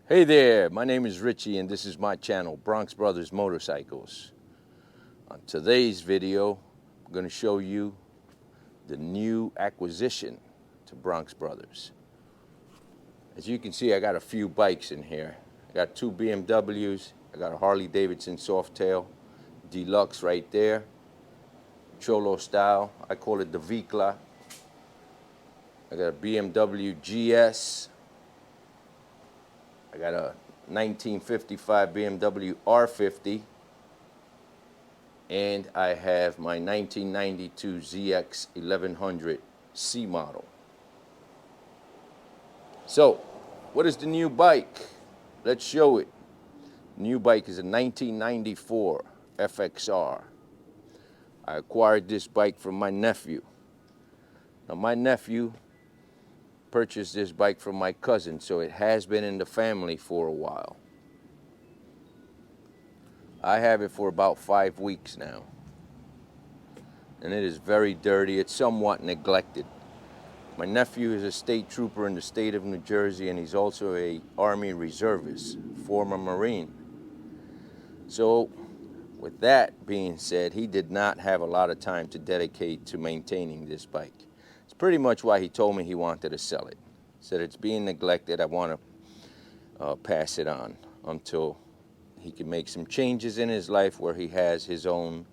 Hey there, my name is Richie and this is my channel, Bronx Brothers Motorcycles. On today's video, I'm going to show you the new acquisition to Bronx Brothers. As you can see, I got a few bikes in here. I got two BMWs, I got a Harley-Davidson Softail Deluxe right there, Cholo style, I call it the Vikla. I got a BMW GS. I got a 1955 BMW R50, and I have my 1992 ZX 1100 C model. So, what is the new bike? Let's show it. The new bike is a 1994 FXR. I acquired this bike from my nephew. Now, my nephew purchased this bike from my cousin, so it has been in the family for a while. I have it for about 5 weeks now, and it is very dirty. It's somewhat neglected. My nephew is a state trooper in the state of New Jersey, and he's also a Army reservist, former Marine. So with that being said, he did not have a lot of time to dedicate to maintaining this bike. It's pretty much why he told me he wanted to sell it. He said, it's being neglected, I want to pass it on until he can make some changes in his life where he has his own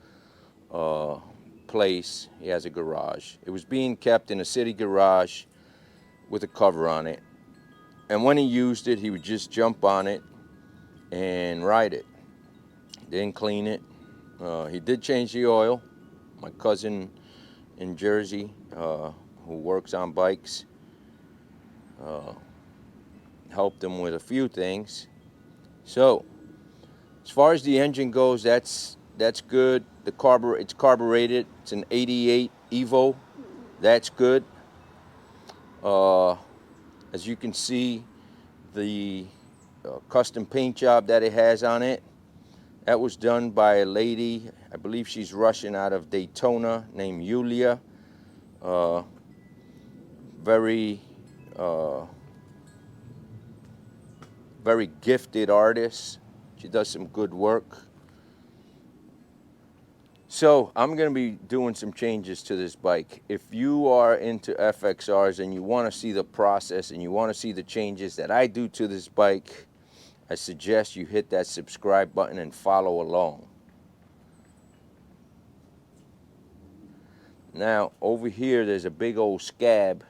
place. He has a garage. It was being kept in a city garage with a cover on it. And when he used it, he would just jump on it and ride it. Didn't clean it. He did change the oil. My cousin in Jersey, who works on bikes, helped him with a few things. So, as far as the engine goes, that's good. It's carbureted. It's an 88 Evo. That's good. As you can see, the custom paint job that it has on it, that was done by a lady, I believe she's Russian, out of Daytona, named Yulia. Very gifted artist. She does some good work. So I'm going to be doing some changes to this bike. If you are into FXRs and you want to see the process and you want to see the changes that I do to this bike, I suggest you hit that subscribe button and follow along. Now, over here, there's a big old scab,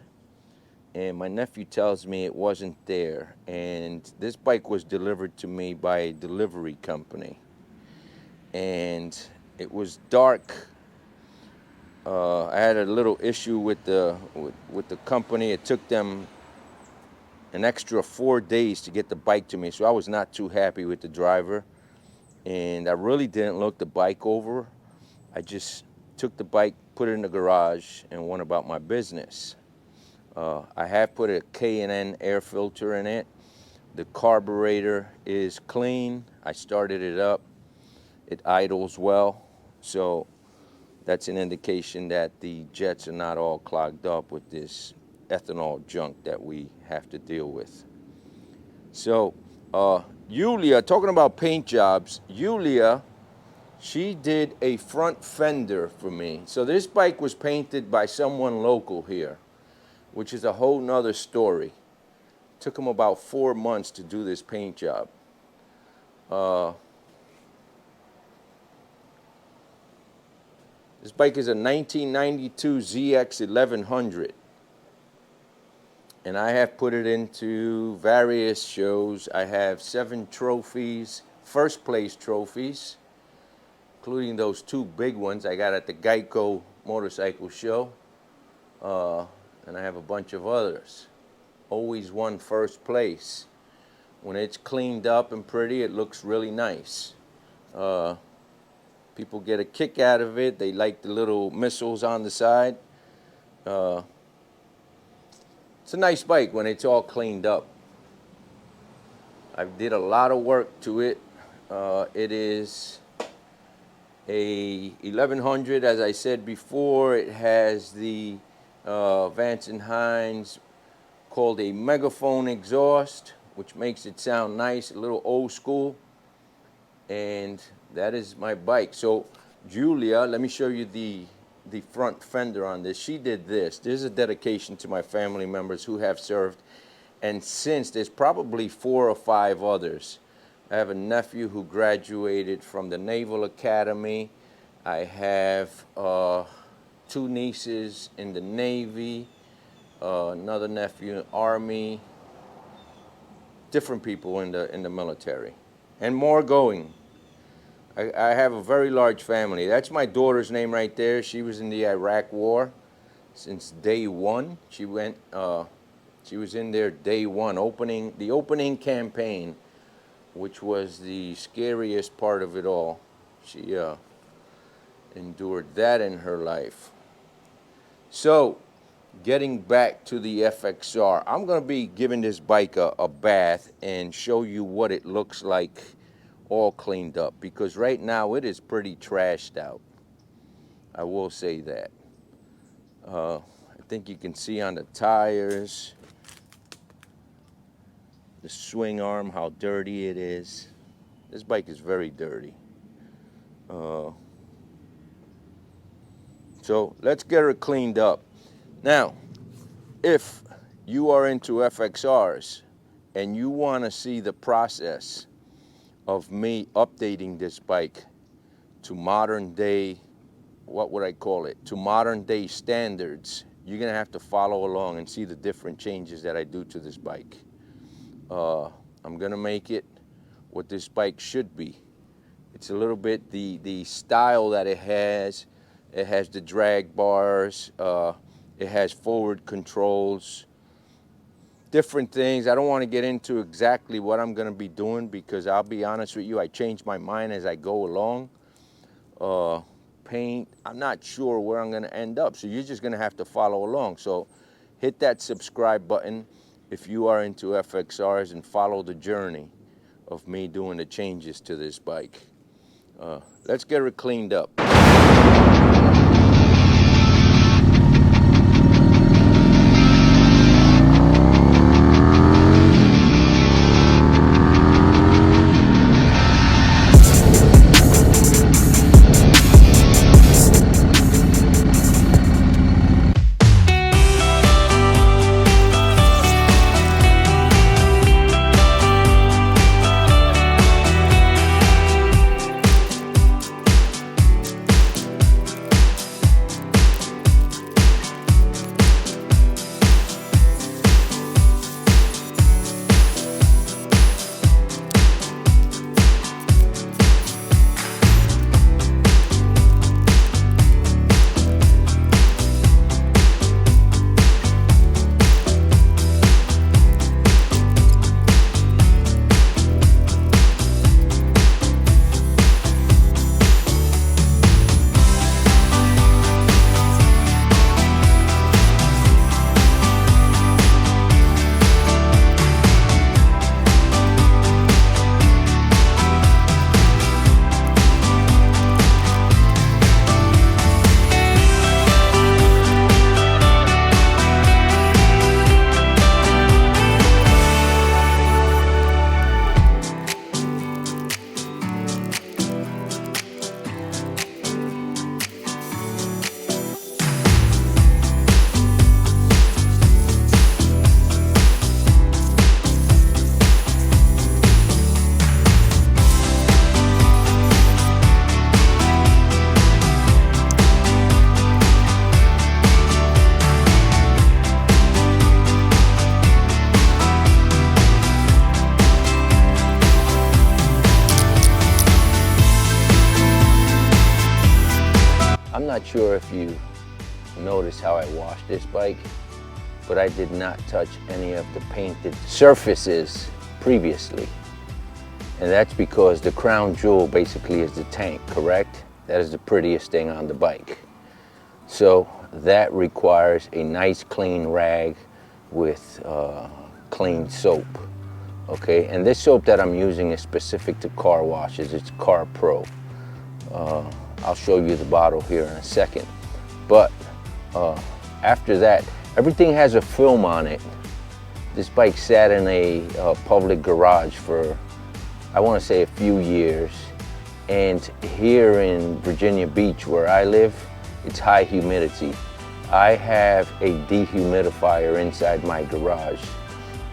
and my nephew tells me it wasn't there. And this bike was delivered to me by a delivery company. And it was dark. I had a little issue with the company. It took them an extra 4 days to get the bike to me, so I was not too happy with the driver. And I really didn't look the bike over. I just took the bike, put it in the garage, and went about my business. I have put a K&N air filter in it. The carburetor is clean. I started it up. It idles well, so that's an indication that the jets are not all clogged up with this ethanol junk that we have to deal with. So, Yulia, talking about paint jobs, Yulia, she did a front fender for me. So this bike was painted by someone local here, which is a whole nother story. It took them about 4 months to do this paint job. This bike is a 1992 ZX 1100. And I have put it into various shows. I have 7 trophies, first place trophies, including those 2 big ones I got at the Geico motorcycle show. And I have a bunch of others. Always won first place. When it's cleaned up and pretty, it looks really nice. People get a kick out of it. They like the little missiles on the side. It's a nice bike when it's all cleaned up. I did a lot of work to it. It is a 1100, as I said before. It has the Vance & Hines called a megaphone exhaust, which makes it sound nice, a little old school. And that is my bike. So Julia, let me show you the front fender on this. She did this. This is a dedication to my family members who have served. And since, there's probably 4 or 5 others. I have a nephew who graduated from the Naval Academy. I have 2 nieces in the Navy, another nephew in the Army, different people in the military, and more going. I have a very large family. That's my daughter's name right there. She was in the Iraq War since day one. She was in there day one, the opening campaign, which was the scariest part of it all. She endured that in her life. So, getting back to the FXR, I'm going to be giving this bike a bath and show you what it looks like all cleaned up, because right now it is pretty trashed out. I will say that. I think you can see on the tires, the swing arm, how dirty it is. This bike is very dirty. So let's get her cleaned up. Now, if you are into FXRs and you want to see the process of me updating this bike to modern day, what would I call it, to modern day standards, you're going to have to follow along and see the different changes that I do to this bike. I'm going to make it what this bike should be. It's a little bit the style that it has. It has the drag bars. It has forward controls. Different things. I don't want to get into exactly what I'm going to be doing, because I'll be honest with you, I change my mind as I go along. Paint, I'm not sure where I'm going to end up, so you're just going to have to follow along. So hit that subscribe button if you are into FXRs and follow the journey of me doing the changes to this bike. Let's get her cleaned up. I'm not sure if you noticed how I washed this bike, but I did not touch any of the painted surfaces previously. And that's because the crown jewel basically is the tank, correct? That is the prettiest thing on the bike. So that requires a nice clean rag with clean soap. Okay, and this soap that I'm using is specific to car washes. It's Car Pro. I'll show you the bottle here in a second. But after that, everything has a film on it This bike sat in a public garage for, I want to say, a few years. And here in Virginia Beach, where I live, it's high humidity. I have a dehumidifier inside my garage,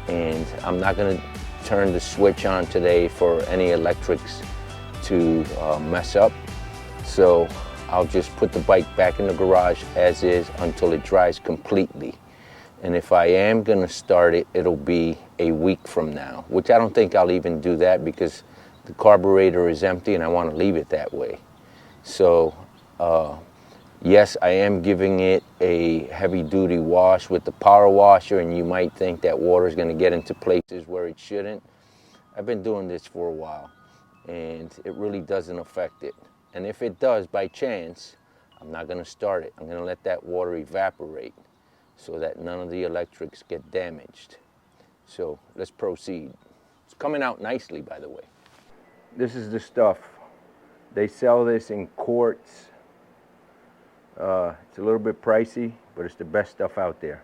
and I'm not going to turn the switch on today for any electrics to mess up. So I'll just put the bike back in the garage as is until it dries completely. And if I am gonna start it, it'll be a week from now, which I don't think I'll even do that because the carburetor is empty and I want to leave it that way. So yes, I am giving it a heavy duty wash with the power washer, and you might think that water is gonna get into places where it shouldn't. I've been doing this for a while and it really doesn't affect it. And if it does by chance, I'm not gonna start it. I'm gonna let that water evaporate so that none of the electrics get damaged. So let's proceed. It's coming out nicely, by the way. This is the stuff. They sell this in quarts. It's a little bit pricey, but it's the best stuff out there.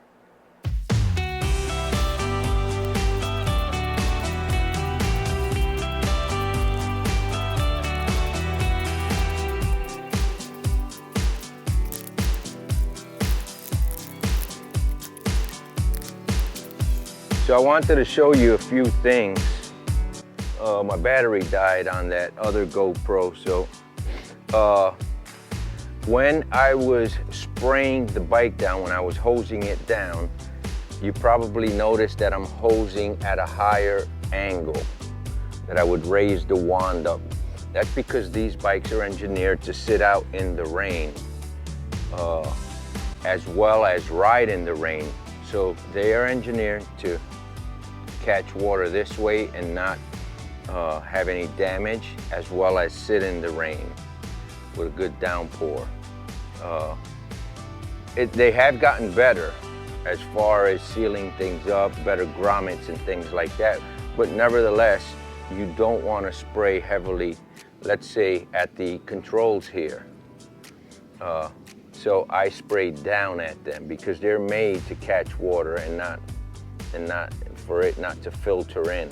So I wanted to show you a few things. My battery died on that other GoPro, so when I was spraying the bike down, when I was hosing it down, you probably noticed that I'm hosing at a higher angle, that I would raise the wand up. That's because these bikes are engineered to sit out in the rain, as well as ride in the rain. So they are engineered to catch water this way and not have any damage, as well as sit in the rain with a good downpour. They have gotten better as far as sealing things up, better grommets and things like that, but nevertheless, you don't want to spray heavily, let's say at the controls here. So I sprayed down at them because they're made to catch water and not for it not to filter in.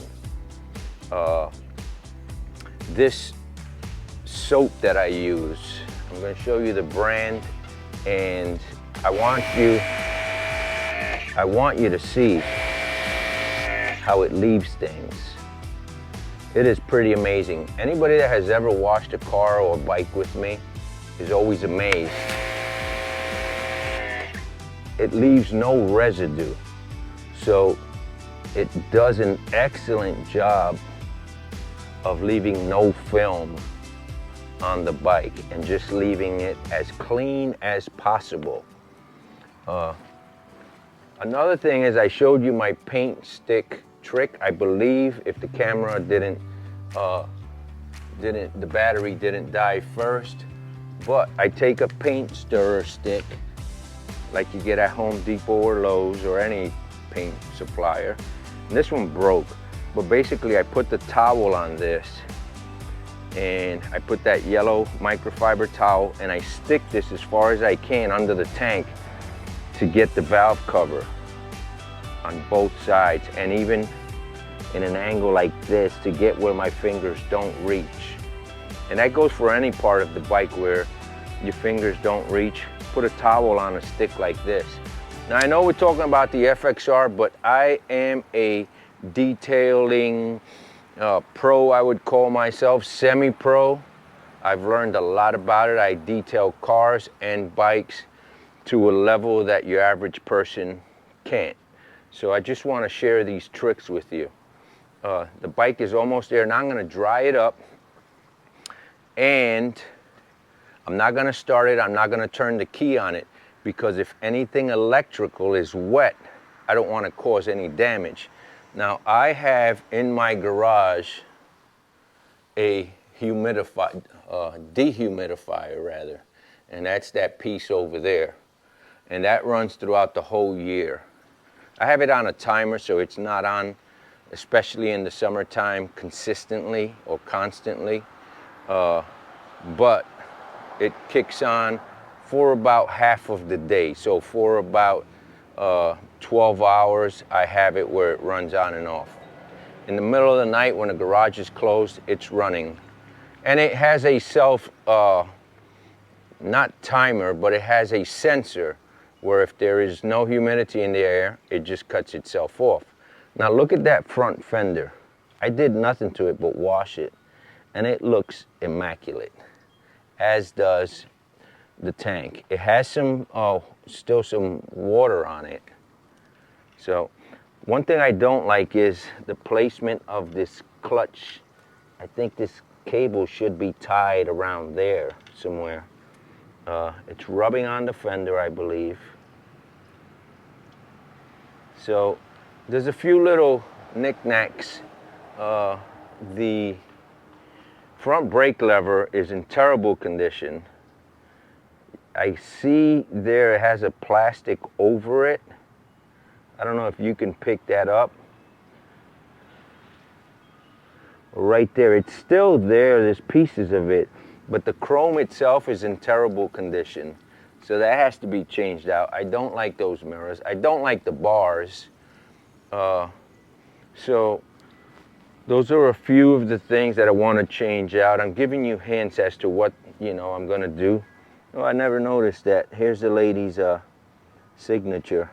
This soap that I use, I'm going to show you the brand, and I want you to see how it leaves things. It is pretty amazing. Anybody that has ever washed a car or a bike with me is always amazed. It leaves no residue. So it does an excellent job of leaving no film on the bike and just leaving it as clean as possible. Another thing is, I showed you my paint stick trick. I believe if the camera the battery didn't die first, but I take a paint stirrer stick like you get at Home Depot or Lowe's or any paint supplier. And this one broke, but basically I put the towel on this, and I put that yellow microfiber towel, and I stick this as far as I can under the tank to get the valve cover on both sides, and even in an angle like this to get where my fingers don't reach. And that goes for any part of the bike where your fingers don't reach. Put a towel on a stick like this. Now I know we're talking about the FXR, but I am a detailing pro, I would call myself, semi-pro. I've learned a lot about it. I detail cars and bikes to a level that your average person can't. So I just want to share these tricks with you. The bike is almost there. Now I'm going to dry it up, and I'm not going to start it. I'm not going to turn the key on it, because if anything electrical is wet, I don't want to cause any damage. Now I have in my garage a dehumidifier rather, and that's that piece over there, and that runs throughout the whole year. I have it on a timer, so it's not on, especially in the summertime, consistently or constantly, but it kicks on for about half of the day. So for about 12 hours, I have it where it runs on and off. In the middle of the night when the garage is closed, it's running. And it has a not timer, but it has a sensor where if there is no humidity in the air, it just cuts itself off. Now look at that front fender. I did nothing to it but wash it, and it looks immaculate, as does the tank. It has still some water on it. So one thing I don't like is the placement of this clutch. I think this cable should be tied around there somewhere. It's rubbing on the fender, I believe. So there's a few little knickknacks. The front brake lever is in terrible condition. I see there it has a plastic over it. I don't know if you can pick that up. Right there, it's still there, there's pieces of it, but the chrome itself is in terrible condition. So that has to be changed out. I don't like those mirrors. I don't like the bars. So those are a few of the things that I want to change out. I'm giving you hints as to what, I'm going to do. Oh, I never noticed that. Here's the lady's signature.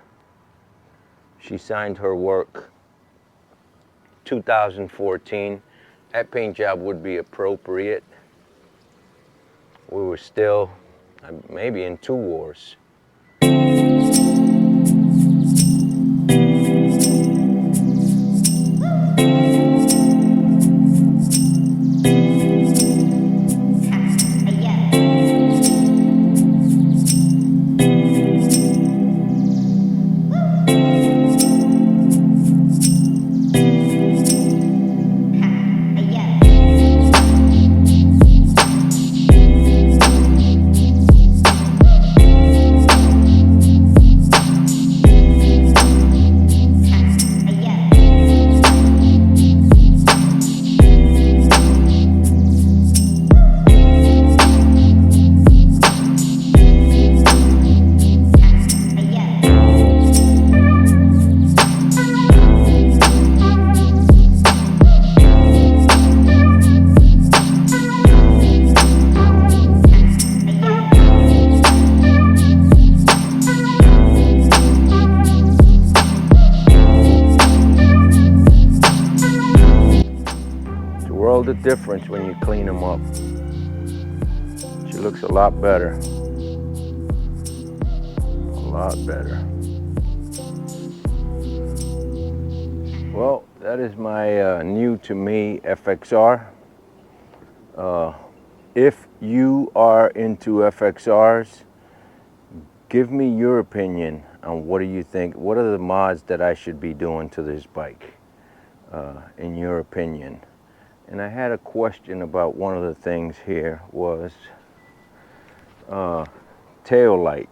She signed her work 2014. That paint job would be appropriate. We were still maybe in 2 wars. The difference when you clean them up. She looks a lot better. A lot better. Well, that is my new to me FXR. If you are into FXRs, give me your opinion on what do you think. What are the mods that I should be doing to this bike, in your opinion? And I had a question about one of the things here was tail light.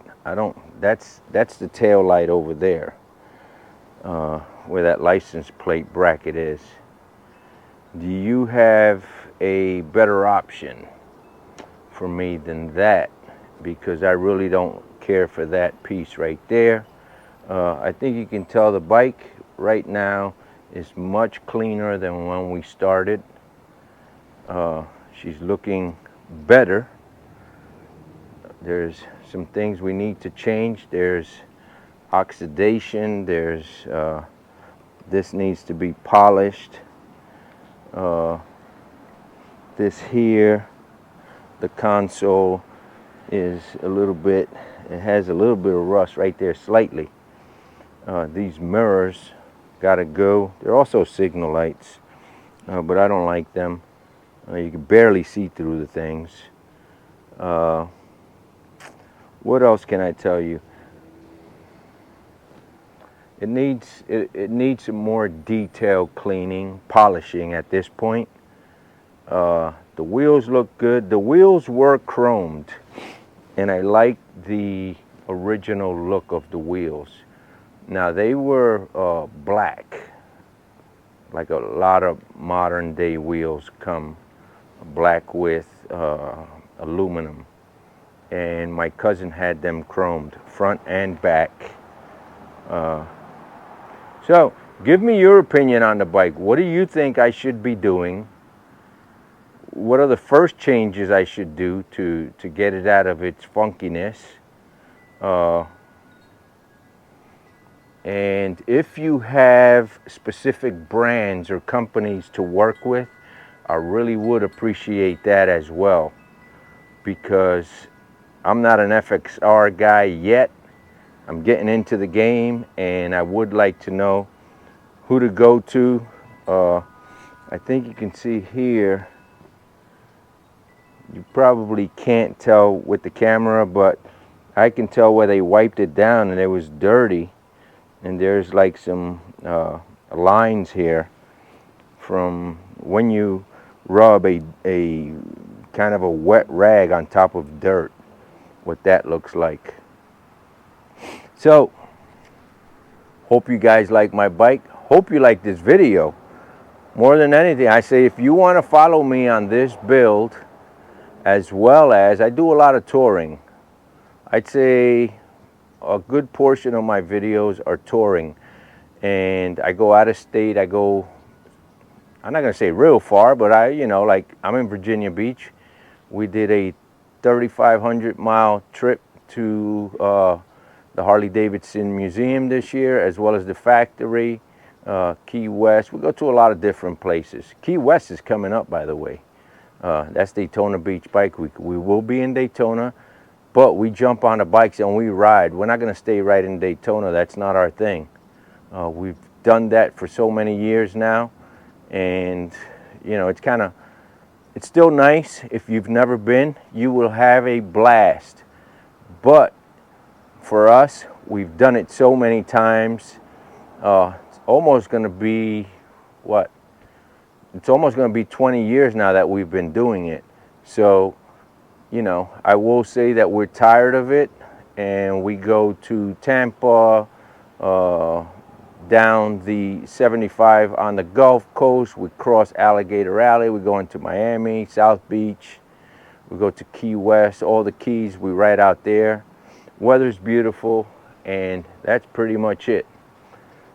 That's the tail light over there, where that license plate bracket is. Do you have a better option for me than that? Because I really don't care for that piece right there. I think you can tell the bike right now is much cleaner than when we started. She's looking better. There's some things we need to change. There's oxidation. There's this needs to be polished. This here, the console is a little bit, it has a little bit of rust right there slightly. These mirrors gotta go. They're also signal lights, but I don't like them. You can barely see through the things. What else can I tell you? It needs some more detailed cleaning, polishing at this point. The wheels look good. The wheels were chromed, and I like the original look of the wheels. Now they were black, like a lot of modern day wheels come black with aluminum, and my cousin had them chromed front and back. So give me your opinion on the bike. What do you think I should be doing? What are the first changes I should do to get it out of its funkiness? And if you have specific brands or companies to work with, I really would appreciate that as well, because I'm not an FXR guy yet. I'm getting into the game, and I would like to know who to go to. I think you can see here, you probably can't tell with the camera, but I can tell where they wiped it down and it was dirty. And there's like some lines here from when you rub a kind of a wet rag on top of dirt, what that looks like. So hope you guys like my bike. Hope you like this video. More than anything, I say if you want to follow me on this build, as well as I do a lot of touring, I'd say a good portion of my videos are touring, and I go out of state. I go, I'm not gonna say real far, but like I'm in Virginia Beach. We did a 3,500 mile trip to the Harley-Davidson Museum this year, as well as the factory, Key West. We go to a lot of different places. Key West is coming up, by the way. That's Daytona Beach Bike Week. We will be in Daytona, but we jump on the bikes and we ride. We're not going to stay right in Daytona. That's not our thing. We've done that for so many years now, and it's still nice. If you've never been, you will have a blast. But for us, we've done it so many times. It's almost going to be what? It's almost going to be 20 years now that we've been doing it. So, I will say that we're tired of it, and we go to Tampa, down the 75 on the Gulf Coast. We cross Alligator Alley. We go into Miami, South Beach. We go to Key West, all the Keys. We ride out there. Weather's beautiful, and that's pretty much it.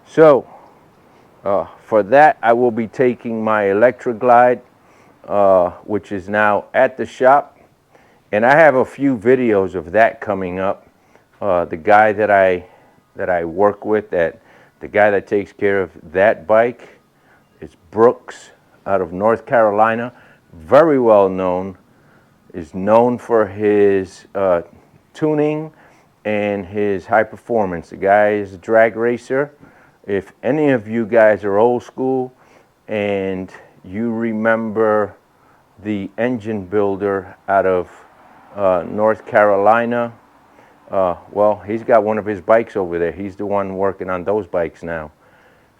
So, for that, I will be taking my Electroglide, which is now at the shop. And I have a few videos of that coming up. The guy that I work with, the guy that takes care of that bike is Brooks out of North Carolina. Very well known. Is known for his tuning and his high performance. The guy is a drag racer. If any of you guys are old school and you remember the engine builder out of North Carolina, well, he's got one of his bikes over there. He's the one working on those bikes now.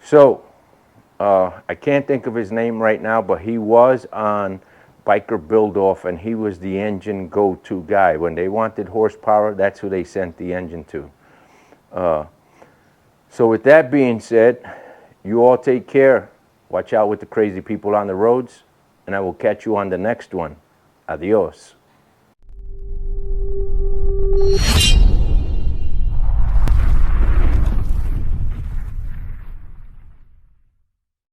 So I can't think of his name right now, but he was on Biker Build Off, and he was the engine go-to guy. When they wanted horsepower, that's who they sent the engine to. So with that being said, you all take care. Watch out with the crazy people on the roads, and I will catch you on the next one. Adios.